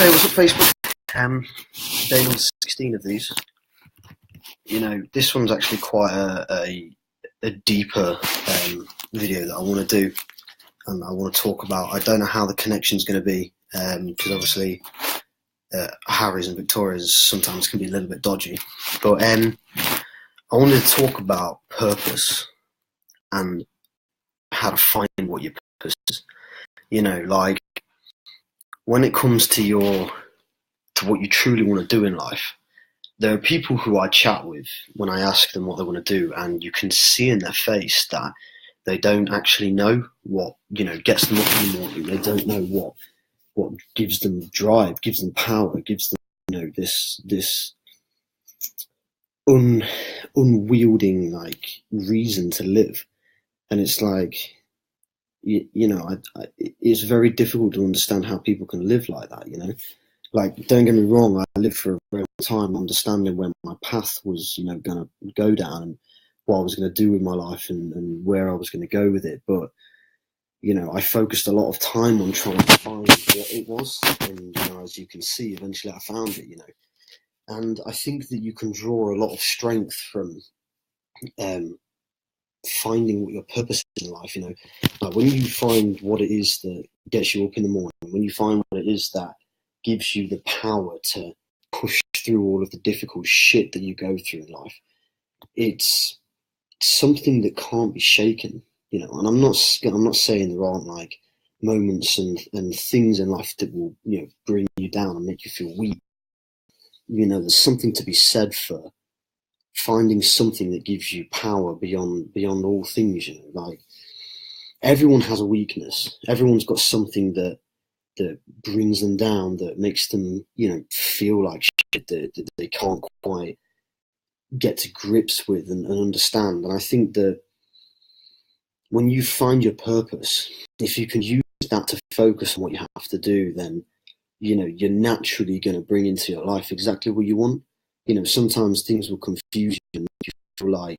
Hey, what's up, Facebook? Day number 16 of these. You know, this one's actually quite a deeper video that I want to do, and I want to talk about. I don't know how the connection's going to be, because obviously Harry's and Victoria's sometimes can be a little bit dodgy. But I wanted to talk about purpose and how to find what your purpose is. You know, like when it comes to what you truly want to do in life, there are people who I chat with when I ask them what they want to do, and you can see in their face that they don't actually know what, gets them up in the morning. They don't know what gives them drive, gives them power, gives them, this unwielding reason to live. And it's like, it's very difficult to understand how people can live like that. Like, don't get me wrong, I lived for a very long time understanding where my path was, going to go down, and what I was going to do with my life, and where I was going to go with it. But, I focused a lot of time on trying to find what it was. And, as you can see, eventually I found it, And I think that you can draw a lot of strength from finding what your purpose is in life, Like when you find what it is that gets you up in the morning, when you find what it is that gives you the power to push through all of the difficult shit that you go through in life, it's something that can't be shaken, And I'm not saying there aren't moments and things in life that will bring you down and make you feel weak. There's something to be said for finding something that gives you power beyond all things. Like, everyone has a weakness. Everyone's got something that brings them down, that makes them, feel like shit, that they can't quite get to grips with and understand. And I think that when you find your purpose, if you can use that to focus on what you have to do, then, you're naturally going to bring into your life exactly what you want. Sometimes things will confuse you and make you feel like,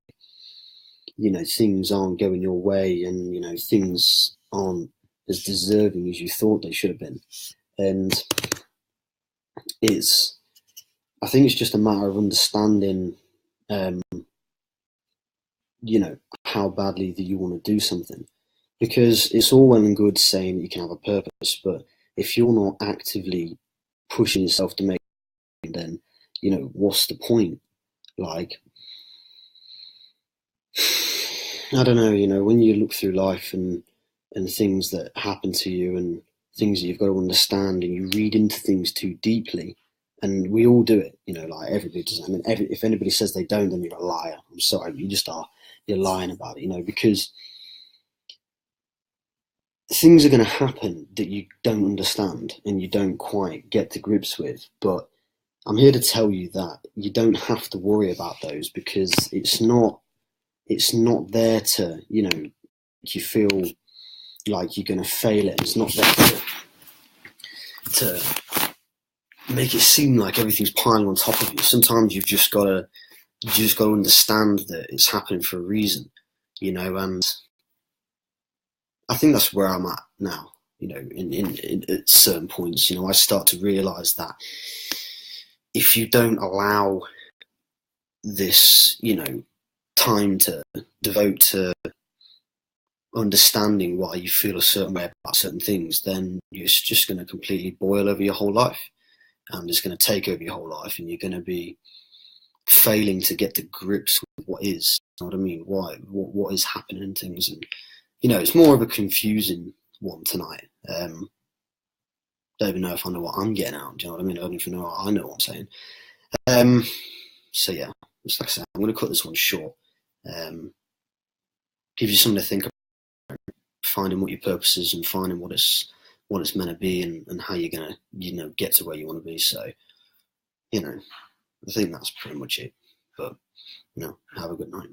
things aren't going your way, and, things aren't as deserving as you thought they should have been. And I think it's just a matter of understanding, how badly that you want to do something. Because it's all well and good saying that you can have a purpose, but if you're not actively pushing yourself to make it, then, what's the point? Like, I don't know, when you look through life and things that happen to you and things that you've got to understand, and you read into things too deeply, and we all do it, like everybody does. I mean, if anybody says they don't, then you're a liar. I'm sorry, you just are. You're lying about it, because things are going to happen that you don't understand and you don't quite get to grips with. But I'm here to tell you that you don't have to worry about those, because it's not there to, make you feel like you're going to fail it. It's not there to make it seem like everything's piling on top of you. Sometimes you've just got to understand that it's happening for a reason, and I think that's where I'm at now, in at certain points. I start to realise that if you don't allow this, time to devote to understanding why you feel a certain way about certain things, then it's just going to completely boil over your whole life, and it's going to take over your whole life, and you're going to be failing to get to grips with what is. You know what I mean? What is happening and things, and it's more of a confusing one tonight. Don't even know if I know what I'm getting out. Do you know what I mean? I don't even know I know what I'm saying. So yeah, just like I said, I'm going to cut this one short. Give you something to think about, finding what your purpose is, and finding what it's meant to be, and how you're going to, get to where you want to be. So, I think that's pretty much it. But, have a good night.